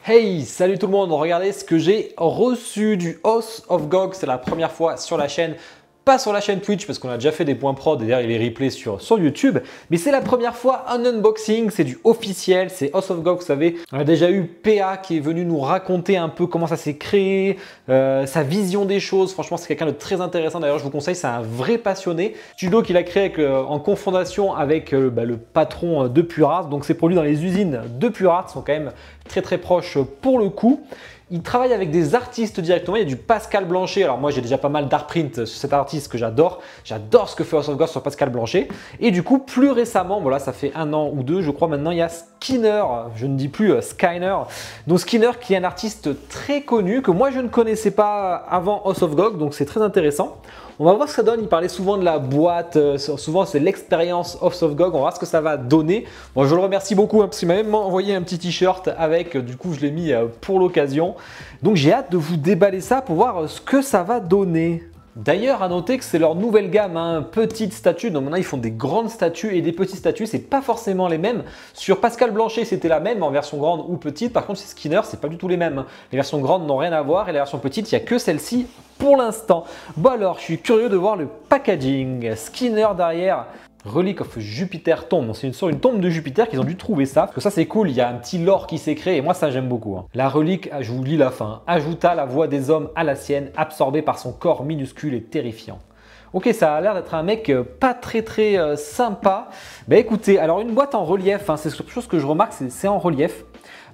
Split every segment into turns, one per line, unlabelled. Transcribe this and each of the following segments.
Hey, salut tout le monde, regardez ce que j'ai reçu du House of GOG, c'est la première fois sur la chaîne. Pas sur la chaîne Twitch parce qu'on a déjà fait des points prod et derrière il est replay sur YouTube. Mais c'est la première fois un unboxing, c'est du officiel, c'est House of GOG, vous savez. On a déjà eu PA qui est venu nous raconter un peu comment ça s'est créé, sa vision des choses. Franchement, c'est quelqu'un de très intéressant. D'ailleurs, je vous conseille, c'est un vrai passionné. Studio qu'il a créé en confondation avec le patron de Pure Art. Donc, c'est produit dans les usines de Pure Art, sont quand même très proches pour le coup. Il travaille avec des artistes directement. Il y a du Pascal Blanchet. Alors moi, j'ai déjà pas mal d'art print sur cet artiste que j'adore. J'adore ce que fait House of GOG sur Pascal Blanchet. Et du coup, plus récemment, voilà, ça fait 1 an ou 2, je crois maintenant, il y a Skinner. Je ne dis plus Skyner. Donc Skinner qui est un artiste très connu que moi, je ne connaissais pas avant House of GOG. Donc c'est très intéressant. On va voir ce que ça donne. Il parlait souvent de la boîte, souvent c'est l'expérience House of GOG. On va voir ce que ça va donner. Bon, je le remercie beaucoup parce qu'il m'a même envoyé un petit t-shirt avec. Du coup, je l'ai mis pour l'occasion. Donc, j'ai hâte de vous déballer ça pour voir ce que ça va donner. D'ailleurs, à noter que c'est leur nouvelle gamme, hein, petite statue. Donc maintenant, ils font des grandes statues et des petites statues. C'est pas forcément les mêmes. Sur Pascal Blanchet, c'était la même en version grande ou petite. Par contre, chez Skinner, c'est pas du tout les mêmes. Les versions grandes n'ont rien à voir et les versions petites, il n'y a que celle-ci pour l'instant. Bon alors, je suis curieux de voir le packaging. Skinner derrière. Relic of Jupiter tombe, c'est sur une tombe de Jupiter qu'ils ont dû trouver ça. Parce que ça c'est cool, il y a un petit lore qui s'est créé et moi ça j'aime beaucoup. La relique, je vous lis la fin, ajouta la voix des hommes à la sienne, absorbée par son corps minuscule et terrifiant. Ok, ça a l'air d'être un mec pas très sympa. Bah écoutez, alors une boîte en relief, hein, c'est quelque chose que je remarque, c'est en relief.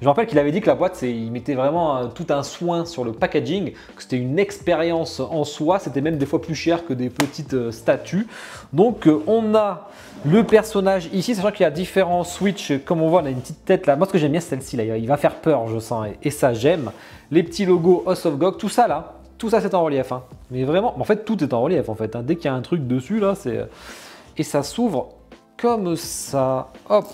Je me rappelle qu'il avait dit que la boîte, il mettait vraiment tout un soin sur le packaging, que c'était une expérience en soi, c'était même des fois plus cher que des petites statues. Donc on a le personnage ici, sachant qu'il y a différents switches, comme on voit, on a une petite tête là. Moi ce que j'aime bien c'est celle-ci là, il va faire peur je sens, et ça j'aime. Les petits logos House of GOG, tout ça là, tout ça c'est en relief. Hein. Mais vraiment, en fait tout est en relief en fait. Hein. Dès qu'il y a un truc dessus là, et ça s'ouvre comme ça, hop.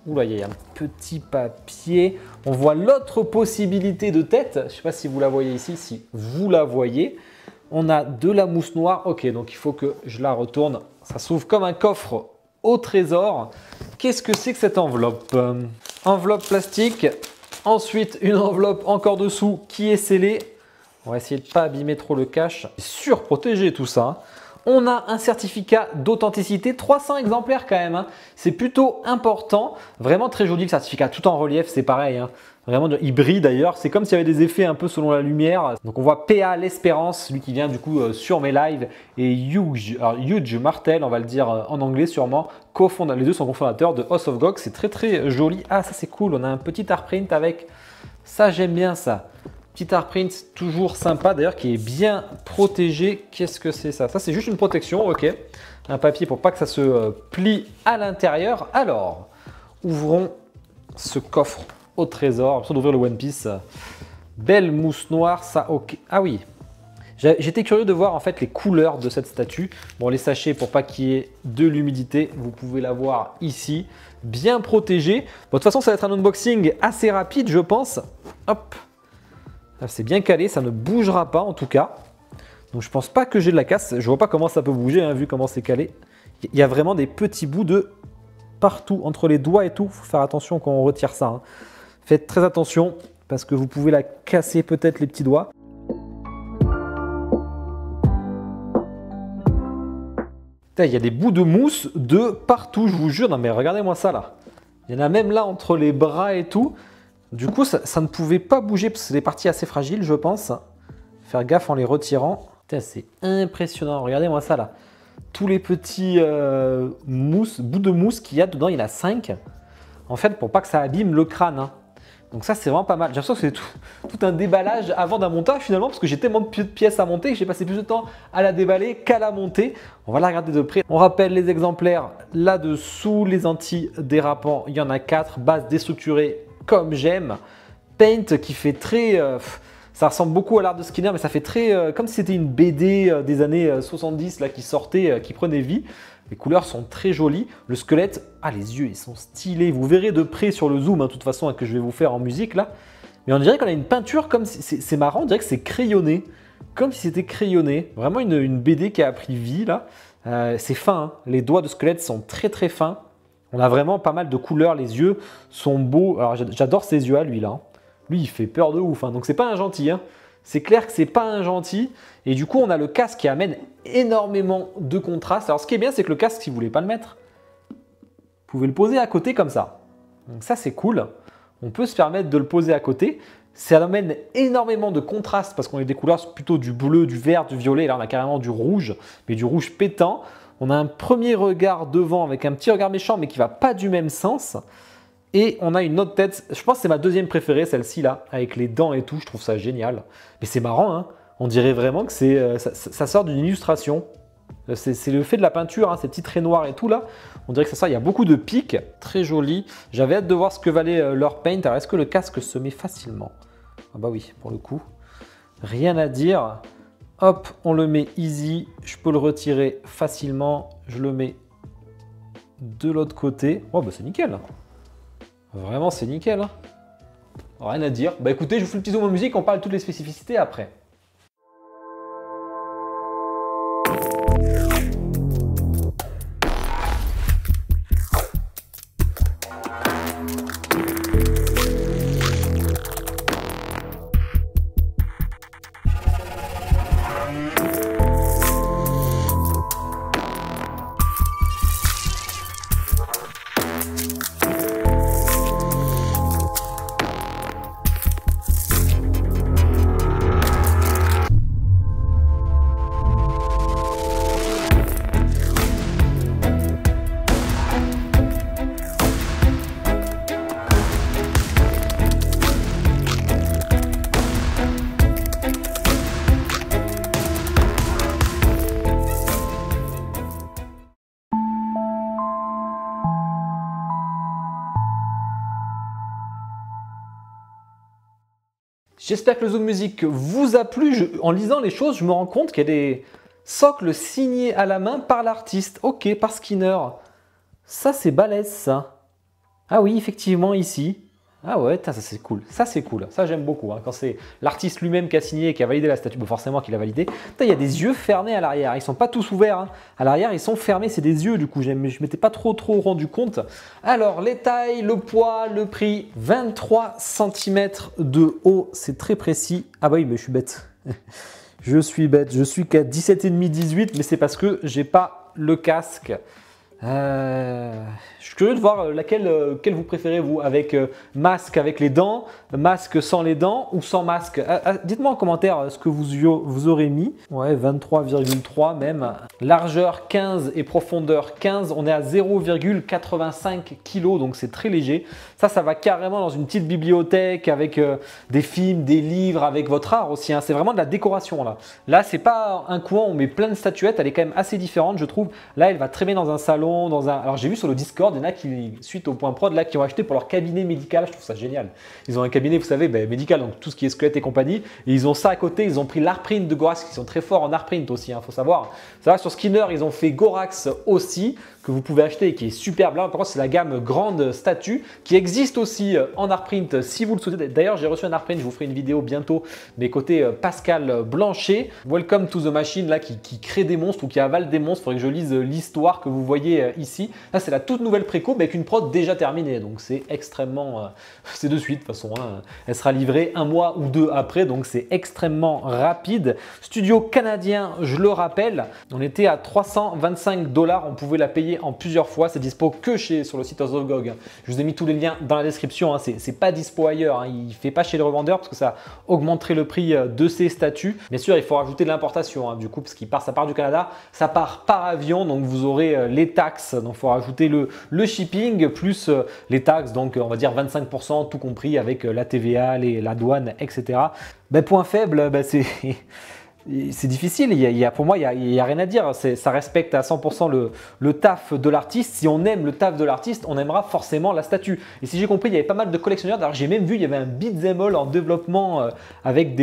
Oula, il y a un petit papier. On voit l'autre possibilité de tête. Je ne sais pas si vous la voyez ici. Si vous la voyez, on a de la mousse noire. Ok, donc il faut que je la retourne. Ça s'ouvre comme un coffre au trésor. Qu'est-ce que c'est que cette enveloppe? Enveloppe plastique. Ensuite, une enveloppe encore dessous qui est scellée. On va essayer de ne pas abîmer trop le cache. Surprotégé tout ça. On a un certificat d'authenticité, 300 exemplaires quand même. Hein. C'est plutôt important. Vraiment très joli le certificat, tout en relief, c'est pareil. Hein. Vraiment, il brille d'ailleurs. C'est comme s'il y avait des effets un peu selon la lumière. Donc on voit PA l'Espérance, lui qui vient du coup sur mes lives. Et Huge, alors Huge Martel, on va le dire en anglais sûrement. Les deux sont cofondateurs de House of GOG. C'est très joli. Ah, ça c'est cool. On a un petit art print avec. Ça, j'aime bien ça. Petit art print toujours sympa d'ailleurs qui est bien protégé. Qu'est-ce que c'est ça? Ça c'est juste une protection, ok. Un papier pour pas que ça se plie à l'intérieur. Alors, ouvrons ce coffre au trésor. Besoin d'ouvrir le One Piece. Belle mousse noire, ça ok. Ah oui, j'étais curieux de voir en fait les couleurs de cette statue. Bon, les sachets pour pas qu'il y ait de l'humidité, vous pouvez la voir ici. Bien protégé. Bon, de toute façon, ça va être un unboxing assez rapide, je pense. Hop. C'est bien calé, ça ne bougera pas en tout cas. Donc je pense pas que j'ai de la casse. Je vois pas comment ça peut bouger, hein, vu comment c'est calé. Il y a vraiment des petits bouts de partout, entre les doigts et tout. Il faut faire attention quand on retire ça. Hein. Faites très attention parce que vous pouvez la casser peut-être les petits doigts. Il y a des bouts de mousse de partout, je vous jure. Non mais regardez-moi ça là. Il y en a même là entre les bras et tout. Du coup, ça ne pouvait pas bouger parce que c'est des parties assez fragiles, je pense. Faire gaffe en les retirant. C'est impressionnant. Regardez-moi ça là. Tous les petits bouts de mousse qu'il y a dedans, il y en a 5. En fait, pour pas que ça abîme le crâne. Hein. Donc ça, c'est vraiment pas mal. J'ai l'impression que c'est tout un déballage avant d'un montage finalement parce que j'ai tellement de pièces à monter que j'ai passé plus de temps à la déballer qu'à la monter. On va la regarder de près. On rappelle les exemplaires là-dessous. Les anti-dérapants, il y en a 4. Base déstructurée. Comme j'aime, Paint qui fait très, ça ressemble beaucoup à l'art de Skinner, mais ça fait très, comme si c'était une BD des années 70 là qui sortait, qui prenait vie. Les couleurs sont très jolies. Le squelette, ah les yeux ils sont stylés. Vous verrez de près sur le zoom, hein, de toute façon, hein, que je vais vous faire en musique là. Mais on dirait qu'on a une peinture comme si, c'est marrant, on dirait que c'est crayonné, comme si c'était crayonné. Vraiment une BD qui a pris vie là. C'est fin, hein. Les doigts de squelette sont très fins. On a vraiment pas mal de couleurs, les yeux sont beaux. Alors j'adore ses yeux à lui là. Hein. Lui il fait peur de ouf, hein. Donc c'est pas un gentil. Hein. C'est clair que c'est pas un gentil. Et du coup on a le casque qui amène énormément de contraste. Alors ce qui est bien c'est que le casque, si vous voulez pas le mettre, vous pouvez le poser à côté comme ça. Donc ça c'est cool. On peut se permettre de le poser à côté. Ça amène énormément de contraste parce qu'on a des couleurs plutôt du bleu, du vert, du violet. Là on a carrément du rouge, mais du rouge pétant. On a un premier regard devant avec un petit regard méchant mais qui ne va pas du même sens. Et on a une autre tête, je pense que c'est ma deuxième préférée, celle-ci là, avec les dents et tout, je trouve ça génial. Mais c'est marrant, hein, on dirait vraiment que ça sort d'une illustration. C'est le fait de la peinture, hein, ces petits traits noirs et tout là. On dirait que ça sort, il y a beaucoup de pics, très joli. J'avais hâte de voir ce que valait leur paint. Alors est-ce que le casque se met facilement? Ah bah oui, pour le coup, rien à dire. Hop, on le met easy, je peux le retirer facilement, je le mets de l'autre côté. Oh bah c'est nickel. Vraiment c'est nickel. Hein. Rien à dire. Bah écoutez, je vous fais le petit zoom en musique, on parle de toutes les spécificités après. J'espère que le zoom musique vous a plu. En lisant les choses, je me rends compte qu'il y a des socles signés à la main par l'artiste. Ok, par Skinner. Ça, c'est balèze, ça. Ah oui, effectivement, ici. Ah ouais, ça c'est cool. Ça, c'est cool. Ça, j'aime beaucoup. Hein. Quand c'est l'artiste lui-même qui a signé et qui a validé la statue, bon, forcément qu'il a validé. Il y a des yeux fermés à l'arrière. Ils ne sont pas tous ouverts. Hein. À l'arrière, ils sont fermés. C'est des yeux, du coup. Je ne m'étais pas trop rendu compte. Alors, les tailles, le poids, le prix. 23 cm de haut. C'est très précis. Ah bah oui, mais je suis bête. Je suis bête. Je suis qu'à 17,5, 18. Mais c'est parce que j'ai pas le casque. Je suis curieux de voir laquelle vous préférez vous, avec masque avec les dents, masque sans les dents ou sans masque. Dites-moi en commentaire ce que vous aurez mis. Ouais, 23,3 même. Largeur 15 et profondeur 15. On est à 0,85 kg, donc c'est très léger. Ça va carrément dans une petite bibliothèque avec des films, des livres, avec votre art aussi. Hein. C'est vraiment de la décoration là. Là, c'est pas un coin où on met plein de statuettes. Elle est quand même assez différente, je trouve. Là, elle va très bien dans un salon. Alors j'ai vu sur le Discord, il y en a qui, suite au point prod, là, qui ont acheté pour leur cabinet médical. Je trouve ça génial. Ils ont un cabinet, vous savez, médical, donc tout ce qui est squelette et compagnie. Et ils ont ça à côté. Ils ont pris l'Artprint de Gorax, qui sont très forts en Artprint aussi, il faut savoir. Ça va sur Skinner, ils ont fait Gorax aussi, que vous pouvez acheter et qui est superbe. Là, par contre, c'est la gamme grande statue qui existe aussi en Artprint si vous le souhaitez. D'ailleurs, j'ai reçu un Artprint, je vous ferai une vidéo bientôt, mais côté Pascal Blanchet. Welcome to the Machine, là, qui crée des monstres ou qui avale des monstres. Il faudrait que je lise l'histoire que vous voyez ici. Là, c'est la toute nouvelle préco, mais avec une prod déjà terminée. Donc, c'est extrêmement. C'est de suite, de toute façon. Hein. Elle sera livrée un mois ou deux après. Donc, c'est extrêmement rapide. Studio canadien, je le rappelle. On était à 325 $. On pouvait la payer en plusieurs fois. C'est dispo que sur le site House of GOG. Je vous ai mis tous les liens dans la description. Hein. C'est pas dispo ailleurs. Hein. Il ne fait pas chez les revendeurs parce que ça augmenterait le prix de ces statues. Bien sûr, il faut rajouter de l'importation. Hein. Du coup, parce qu'il part, ça part du Canada. Ça part par avion. Donc, vous aurez les taxes. Donc, il faut rajouter le shipping plus les taxes. Donc, on va dire 25%, tout compris avec la TVA, la douane, etc. Point faible, c'est difficile, pour moi, il n'y a rien à dire. Ça respecte à 100% le taf de l'artiste. Si on aime le taf de l'artiste, on aimera forcément la statue. Et si j'ai compris, il y avait pas mal de collectionneurs. Alors, j'ai même vu, il y avait un beat'em all en développement avec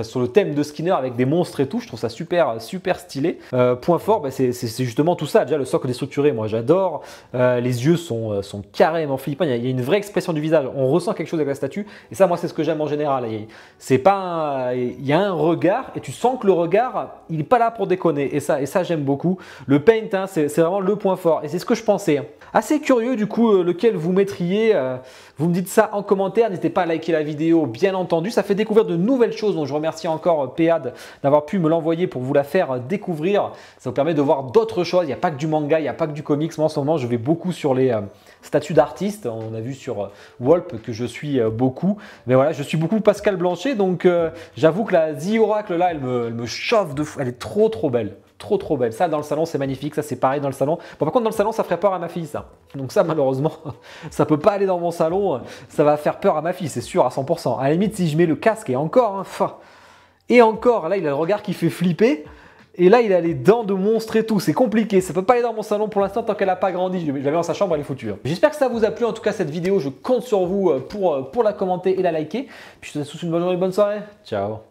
sur le thème de Skinner avec des monstres et tout. Je trouve ça super stylé. Point fort, c'est justement tout ça. Déjà, le socle déstructuré, moi j'adore. Les yeux sont carrément flippants. Il y a une vraie expression du visage. On ressent quelque chose avec la statue. Et ça, moi, c'est ce que j'aime en général. Il y a un regard et tu sens que le regard, il n'est pas là pour déconner. Et ça j'aime beaucoup. Le paint, hein, c'est vraiment le point fort. Et c'est ce que je pensais. Assez curieux du coup, lequel vous mettriez. Vous me dites ça en commentaire. N'hésitez pas à liker la vidéo, bien entendu. Ça fait découvrir de nouvelles choses. Donc je remercie encore Péad d'avoir pu me l'envoyer pour vous la faire découvrir. Ça vous permet de voir d'autres choses. Il n'y a pas que du manga, il n'y a pas que du comics. Moi en ce moment, je vais beaucoup sur les statuts d'artistes. On a vu sur Walp que je suis beaucoup. Mais voilà, je suis beaucoup Pascal Blanchet. Donc j'avoue que la The Oracle là, elle me chauffe de fou. Elle est trop belle. Trop belle. Ça dans le salon c'est magnifique, ça c'est pareil dans le salon. Bon par contre dans le salon ça ferait peur à ma fille ça. Donc ça malheureusement ça peut pas aller dans mon salon, ça va faire peur à ma fille c'est sûr à 100%. À la limite si je mets le casque et encore, hein, et encore là il a le regard qui fait flipper. Et là il a les dents de monstre et tout, c'est compliqué, ça peut pas aller dans mon salon pour l'instant tant qu'elle n'a pas grandi, je l'avais dans sa chambre, elle est foutue. J'espère que ça vous a plu en tout cas cette vidéo, je compte sur vous pour la commenter et la liker. Puis je te souhaite une bonne journée, bonne soirée, ciao.